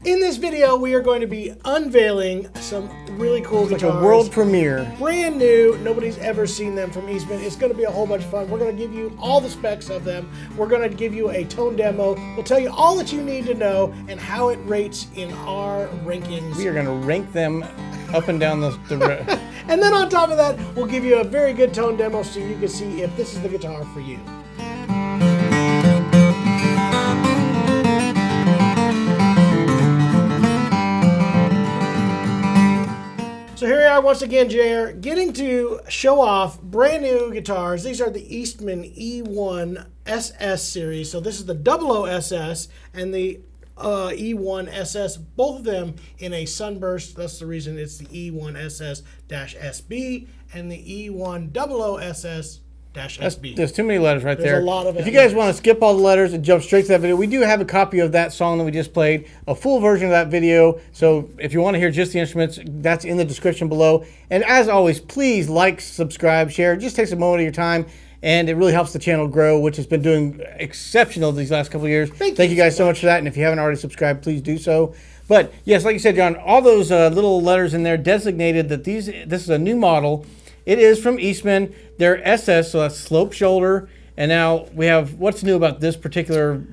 In this video, we are going to be unveiling some really cool guitars. Like a world premiere. Brand new. Nobody's ever seen them from Eastman. It's going to be a whole bunch of fun. We're going to give you all the specs of them. We're going to give you a tone demo. We'll tell you all that you need to know and how it rates in our rankings. We are going to rank them up and down the road. And then on top of that, we'll give you a very good tone demo so you can see if this is the guitar for you. So here we are once again, JR, getting to show off brand new guitars. These are the Eastman E1SS series. So this is the OOSS and the E1SS, both of them in a sunburst. That's the reason it's the E1SS-SB and the E1SS-SB. There's too many letters right there. There's a lot of If you guys want to skip all the letters and jump straight to that video, we do have a copy of that song that we just played, a full version of that video. So if you want to hear just the instruments, that's in the description below. And as always, please like, subscribe, share. It just takes a moment of your time, and it really helps the channel grow, which has been doing exceptional these last couple of years. Thank you guys so much for that. And if you haven't already subscribed, please do so. But yes, like you said, John, all those little letters in there designated that this is a new model. It is from Eastman. They're SS, so that's slope shoulder. And now we have, what's new about this particular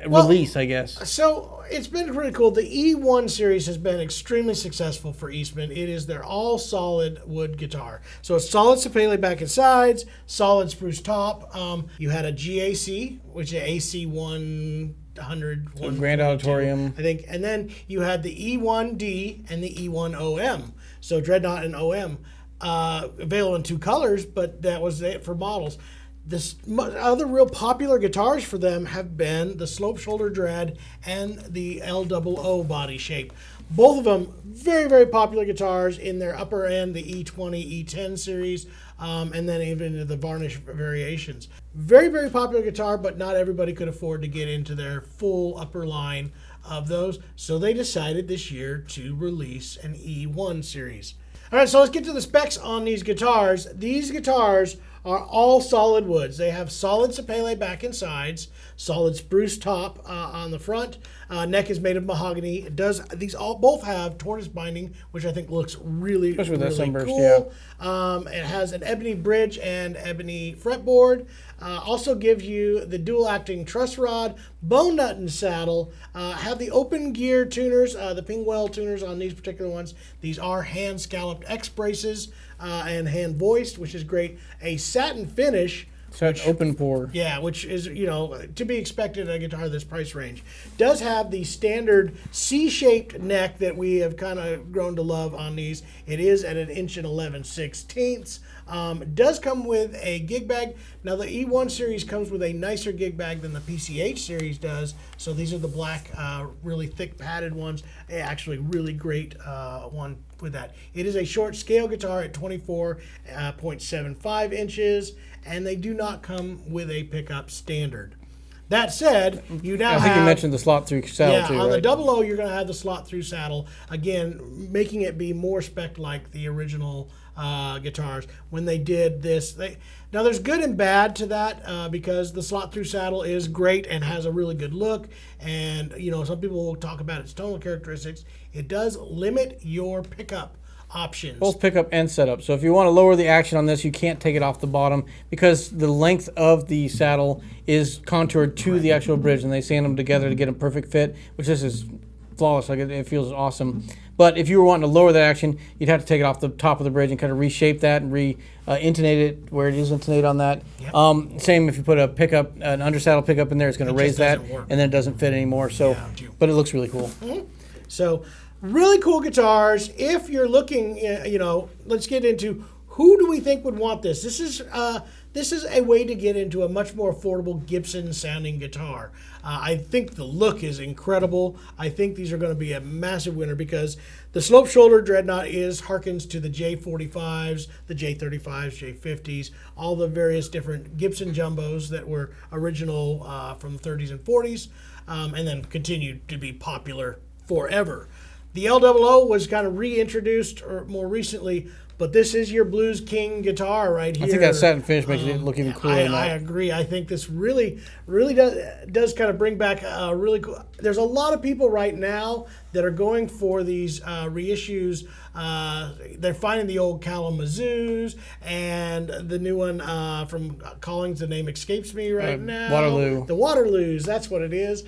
release, I guess? So it's been pretty cool. The E1 series has been extremely successful for Eastman. It is their all solid wood guitar. So it's solid sapele back and sides, solid spruce top. You had a GAC, which is AC 100, so Grand Auditorium, I think. And then you had the E1D and the E1OM. So Dreadnought and OM. Available in two colors, but that was it for models. The other real popular guitars for them have been the slope shoulder dread and the LOO body shape. Both of them very, very popular guitars in their upper end, the E20, E10 series, and then even into the varnish variations. Very, very popular guitar, but not everybody could afford to get into their full upper line of those. So they decided this year to release an E1 series. All right, so let's get to the specs on these guitars. These guitars are all solid woods. They have solid sapele back and sides, solid spruce top on the front. Neck is made of mahogany. It does. Both have tortoise binding, which I think looks really, especially with that sunburst, cool. Yeah. It has an ebony bridge and ebony fretboard. Also gives you the dual acting truss rod, bone nut and saddle. Have the open gear tuners, the Pingwell tuners on these particular ones. These are hand scalloped X braces and hand voiced, which is great. A satin finish. So it's open pour. Yeah, which is, to be expected in a guitar this price range. Does have the standard C-shaped neck that we have kind of grown to love on these. It is at 1 11/16". Does come with a gig bag. Now the E1 series comes with a nicer gig bag than the PCH series does. So these are the black, really thick padded ones. Actually, really great one with that. It is a short scale guitar at 24.75 inches, and they do not come with a pickup standard. That said, you now have... I think you mentioned the slot through saddle too, on right? the OO, you're going to have the slot through saddle, again, making it be more spec like the original guitars. When they did this, now there's good and bad to that because the slot through saddle is great and has a really good look, and some people will talk about its tonal characteristics. It does limit your pickup options. Both pickup and setup. So if you want to lower the action on this, you can't take it off the bottom because the length of the saddle is contoured to the actual bridge, and they sand them together to get a perfect fit, which this is flawless. Like it feels awesome. But if you were wanting to lower that action, you'd have to take it off the top of the bridge and kind of reshape that and intonate it where it is intonated on that. Yep. Same if you put a pickup, an undersaddle pickup in there, it's going to raise that, and then it doesn't fit anymore. So, but it looks really cool. Mm-hmm. So, really cool guitars. If you're looking, let's get into who do we think would want this. This is a way to get into a much more affordable Gibson sounding guitar. I think the look is incredible. I think these are going to be a massive winner because the slope shoulder dreadnought harkens to the J45s, the J35s, J50s, all the various different Gibson jumbos that were original from the 30s and 40s, and then continued to be popular forever. The LOO was kind of reintroduced or more recently but this is your Blues King guitar right here. I think that satin finish makes it look even cooler. I agree. I think this really does kind of bring back a really cool. There's a lot of people right now that are going for these reissues. They're finding the old Kalamazoos and the new one from Collings. The name escapes me right now. Waterloo. The Waterloos. That's what it is.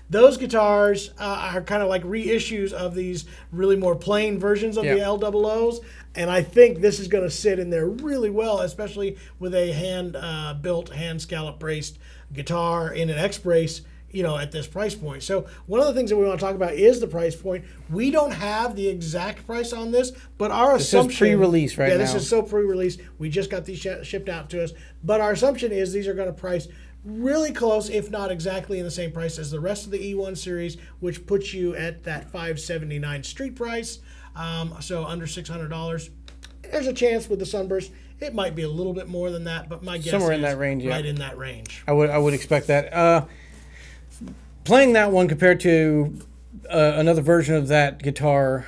Those guitars are kind of like reissues of these really more plain versions of the LOOs. And I think this is going to sit in there really well, especially with a hand-built, hand-scallop braced guitar in an X-brace, at this price point. So one of the things that we want to talk about is the price point. We don't have the exact price on this, but our assumption... This is pre-release right now. Yeah, this is so pre-release. We just got these shipped out to us. But our assumption is these are going to price really close, if not exactly in the same price as the rest of the E1 series, which puts you at that $579 street price. So under $600. There's a chance with the Sunburst it might be a little bit more than that, but my guess somewhere is in that range, right in that range. I would expect that. Playing that one compared to another version of that guitar,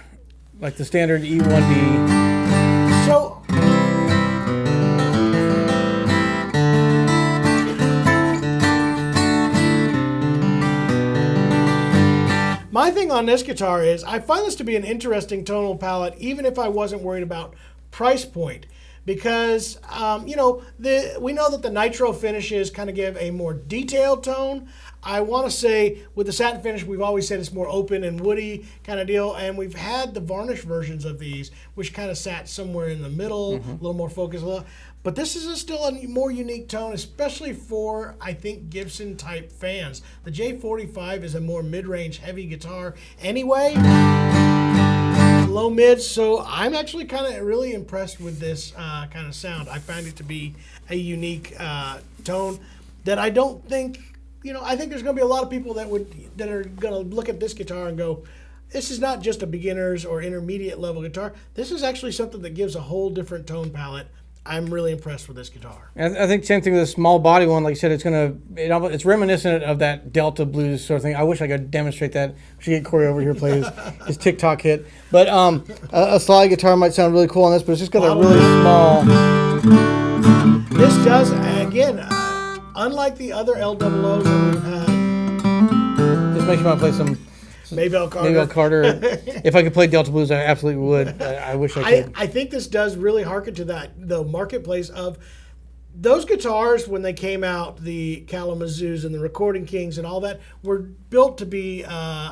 like the standard E1D. So my thing on this guitar is I find this to be an interesting tonal palette, even if I wasn't worried about price point. Because, we know that the nitro finishes kind of give a more detailed tone. I want to say with the satin finish, we've always said it's more open and woody kind of deal. And we've had the varnish versions of these, which kind of sat somewhere in the middle, a little more focused. But this is still a more unique tone, especially for, I think, Gibson type fans. The J45 is a more mid-range heavy guitar anyway. Low mids, so I'm actually kind of really impressed with this kind of sound. I find it to be a unique tone that I don't think, I think there's going to be a lot of people that are going to look at this guitar and go, this is not just a beginner's or intermediate level guitar. This is actually something that gives a whole different tone palette. I'm really impressed with this guitar. I think same thing with the small body one. Like you said, it's reminiscent of that Delta blues sort of thing. I wish I could demonstrate that. We should get Corey over here to play his TikTok hit. But a slide guitar might sound really cool on this, but it's just got a really small. This does, again, unlike the other LOOs that we've had. This makes you want to play some Maybelle Carter. If I could play Delta Blues, I absolutely would. I wish I could. I think this does really harken to the marketplace of those guitars when they came out, the Kalamazoos and the Recording Kings and all that were built to be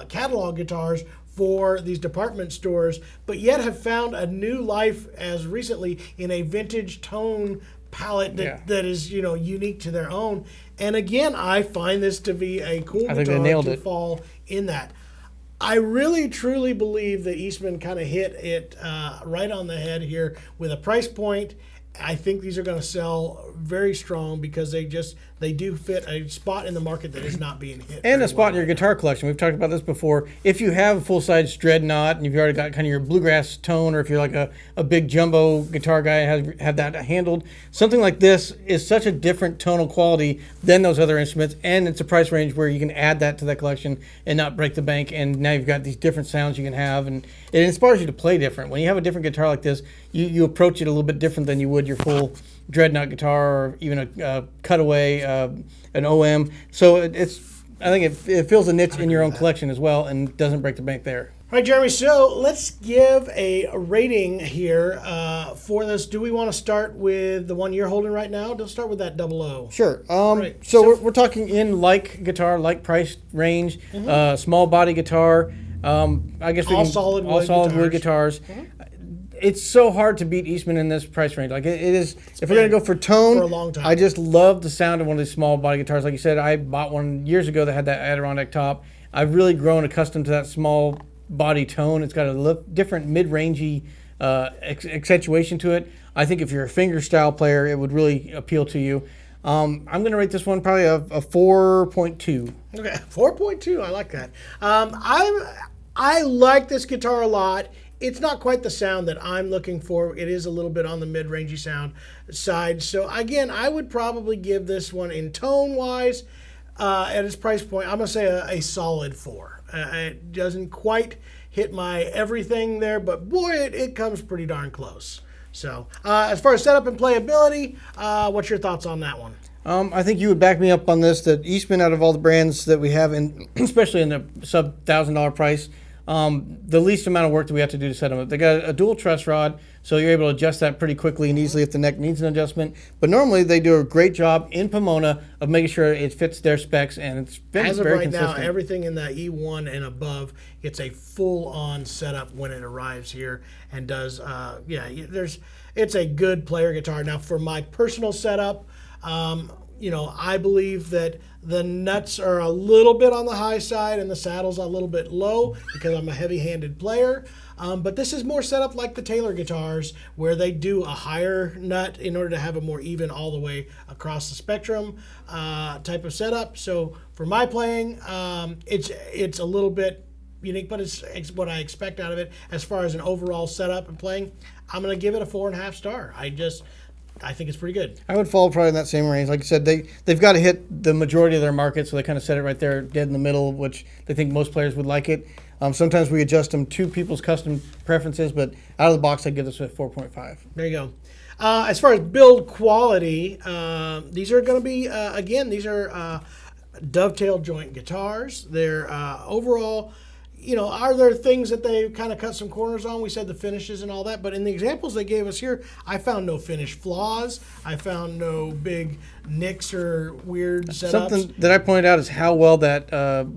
catalog guitars for these department stores, but yet have found a new life as recently in a vintage tone palette that is unique to their own. And again, I find this to be a cool guitar to fall in that. I really, truly believe that Eastman kind of hit it right on the head here with a price point. I think these are going to sell very strong because they do fit a spot in the market that is not being hit. And a spot in your guitar collection. We've talked about this before. If you have a full-size Dreadnought and you've already got kind of your bluegrass tone, or if you're like a big jumbo guitar guy and have that handled, something like this is such a different tonal quality than those other instruments, and it's a price range where you can add that to that collection and not break the bank, and now you've got these different sounds you can have, and it inspires you to play different. When you have a different guitar like this, you approach it a little bit different than you would your full Dreadnought guitar or even a cutaway, an OM. So I think it fills a niche in your own collection as well and doesn't break the bank there. All right, Jeremy, so let's give a rating here for this. Do we want to start with the one you're holding right now? Let's start with that 00. Sure. So we're talking in like guitar, like price range, small body guitar. I guess all solid wood guitars. It's so hard to beat Eastman in this price range. Like it is, if we're gonna go for tone, for a long time. I just love the sound of one of these small body guitars. Like you said, I bought one years ago that had that Adirondack top. I've really grown accustomed to that small body tone. It's got a different mid-rangey accentuation to it. I think if you're a fingerstyle player, it would really appeal to you. I'm gonna rate this one probably a 4.2. Okay, 4.2. I like that. I like this guitar a lot. It's not quite the sound that I'm looking for. It is a little bit on the mid-rangey sound side. So again, I would probably give this one in tone-wise at its price point. I'm going to say a solid 4. It doesn't quite hit my everything there, but boy, it comes pretty darn close. So as far as setup and playability, what's your thoughts on that one? I think you would back me up on this, that Eastman, out of all the brands that we have, and especially in the sub $1,000 price, the least amount of work that we have to do to set them up. They got a dual truss rod, so you're able to adjust that pretty quickly and easily if the neck needs an adjustment. But normally they do a great job in Pomona of making sure it fits their specs, and it's been As of very right consistent. now, everything in the E1 and above gets a full-on setup when it arrives here, and does it's a good player guitar. Now, for my personal setup, I believe that the nuts are a little bit on the high side and the saddle's a little bit low because I'm a heavy-handed player. But this is more set up like the Taylor guitars, where they do a higher nut in order to have a more even all the way across the spectrum type of setup. So for my playing, it's a little bit unique, but it's what I expect out of it. As far as an overall setup and playing, I'm going to give it a 4.5 star. I think it's pretty good. I would fall probably in that same range. Like I said, they've got to hit the majority of their market, so they kind of set it right there, dead in the middle, which they think most players would like it. Sometimes we adjust them to people's custom preferences, but out of the box, I give this a 4.5. There you go. As far as build quality, these are going to be, these are dovetail joint guitars. They're overall, are there things that they kind of cut some corners on? We said the finishes and all that, but in the examples they gave us here, I found no finish flaws. I found no big nicks or weird setups. Something that I pointed out is how well that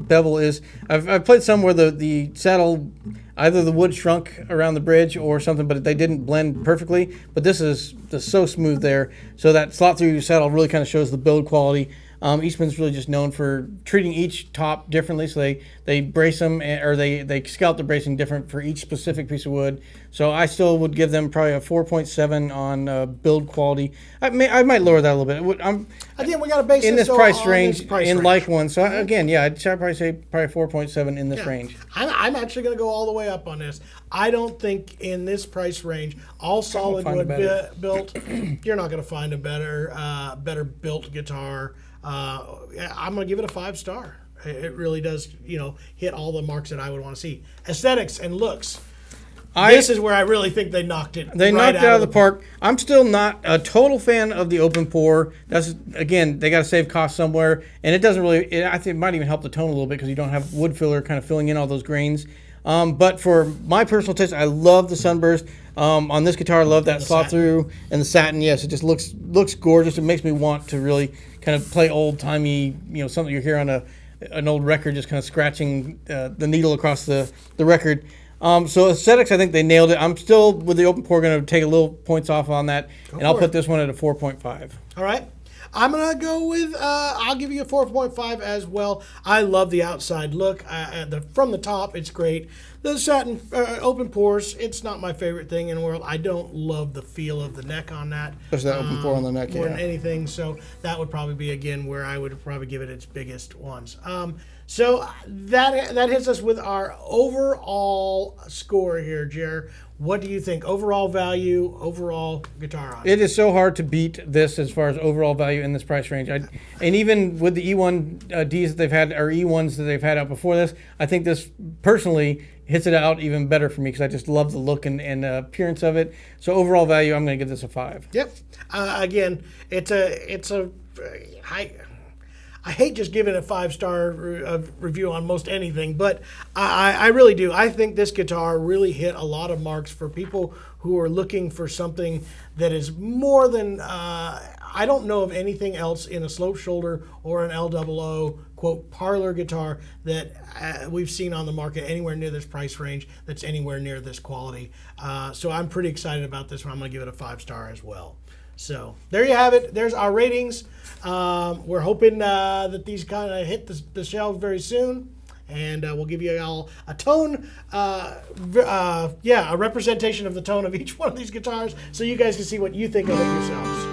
bevel is. I've played some where the saddle, either the wood shrunk around the bridge or something, but they didn't blend perfectly. But this is just so smooth there. So that slot through your saddle really kind of shows the build quality. Eastman's really just known for treating each top differently, so they brace them, or they scalp the bracing different for each specific piece of wood. So I still would give them probably a 4.7 on build quality. I might lower that a little bit. Again, we got to base in this this price on range, this price in range. like one. So again, yeah, I'd probably say 4.7 in this range. I'm actually going to go all the way up on this. I don't think in this price range, all solid wood built, you're not going to find a better built guitar. I'm going to give it a 5 star. It really does, hit all the marks that I would want to see. Aesthetics and looks. This is where I really think they knocked it. They knocked it out of the park. I'm still not a total fan of the open pour. That's, again, they got to save costs somewhere, and it doesn't really. I think it might even help the tone a little bit because you don't have wood filler kind of filling in all those grains. But for my personal taste, I love the sunburst. On this guitar, I love that slot through and the satin. Yes, it just looks gorgeous. It makes me want to really kind of play old timey, something you hear on an old record, just kind of scratching the needle across the record. So aesthetics, I think they nailed it. I'm still, with the open pour, going to take a little points off on that, and I'll put this one at a 4.5. All right. I'm going to go with, I'll give you a 4.5 as well. I love the outside look. From the top, it's great. The satin open pours, it's not my favorite thing in the world. I don't love the feel of the neck on that. Especially that open pour on the neck, more than anything. So that would probably be, again, where I would probably give it its biggest ones. So that hits us with our overall score here, Jer. What do you think? Overall value, overall guitar on it? It is so hard to beat this as far as overall value in this price range. And even with the E1Ds that they've had, or E1s that they've had out before this, I think this personally hits it out even better for me because I just love the look and appearance of it. So overall value, I'm going to give this a 5. Yep. Again, I hate just giving a 5-star review on most anything, but I really do. I think this guitar really hit a lot of marks for people who are looking for something that is more than, I don't know of anything else in a slope shoulder or an LOO, quote, parlor guitar that we've seen on the market anywhere near this price range that's anywhere near this quality. So I'm pretty excited about this one. I'm going to give it a 5-star as well. So there you have it. There's our ratings. We're hoping that these kind of hit the shelves very soon, and we'll give you all a tone, a representation of the tone of each one of these guitars, so you guys can see what you think of it yourselves.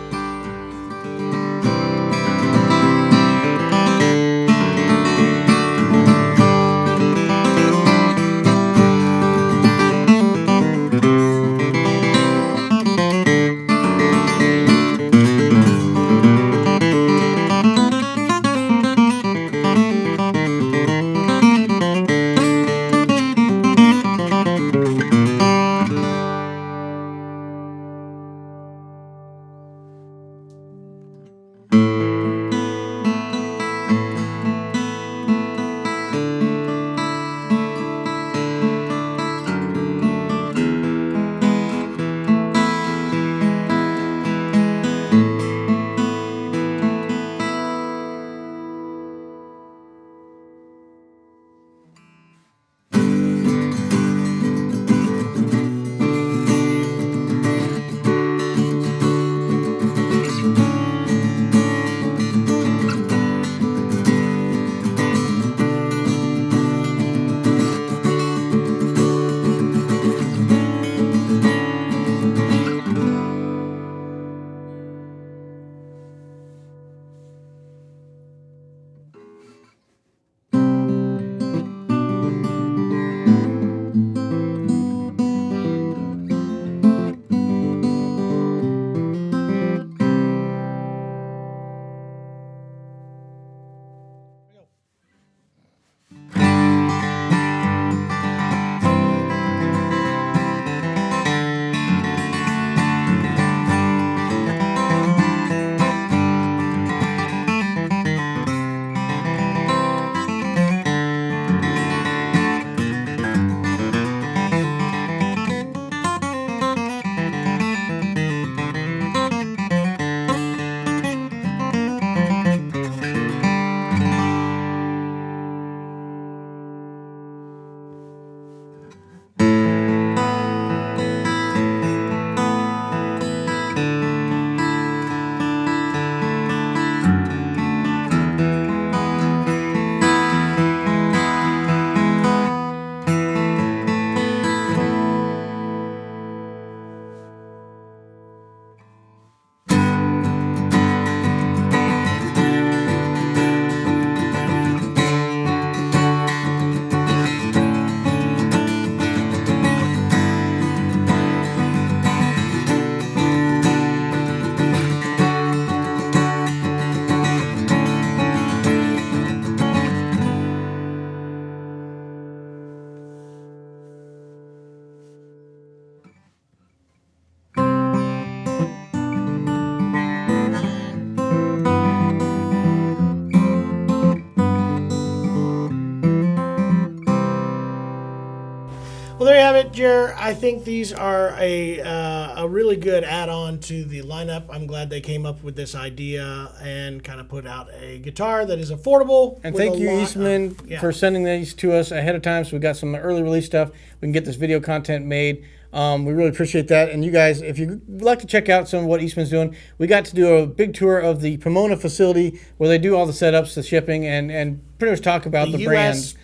Well, there you have it, Jer. I think these are a really good add-on to the lineup. I'm glad they came up with this idea and kind of put out a guitar that is affordable. And with thank a you, lot Eastman, of- yeah. for sending these to us ahead of time. So we got some early release stuff. We can get this video content made. We really appreciate that. And you guys, if you'd like to check out some of what Eastman's doing, we got to do a big tour of the Pomona facility where they do all the setups, the shipping, and pretty much talk about the brand. US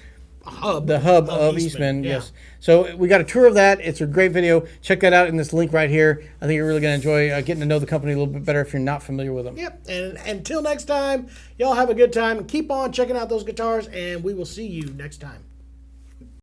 hub. The hub of Eastman, yeah. yes. So we got a tour of that. It's a great video. Check that out in this link right here. I think you're really going to enjoy getting to know the company a little bit better if you're not familiar with them. Yep. And until next time, y'all have a good time. Keep on checking out those guitars, and we will see you next time.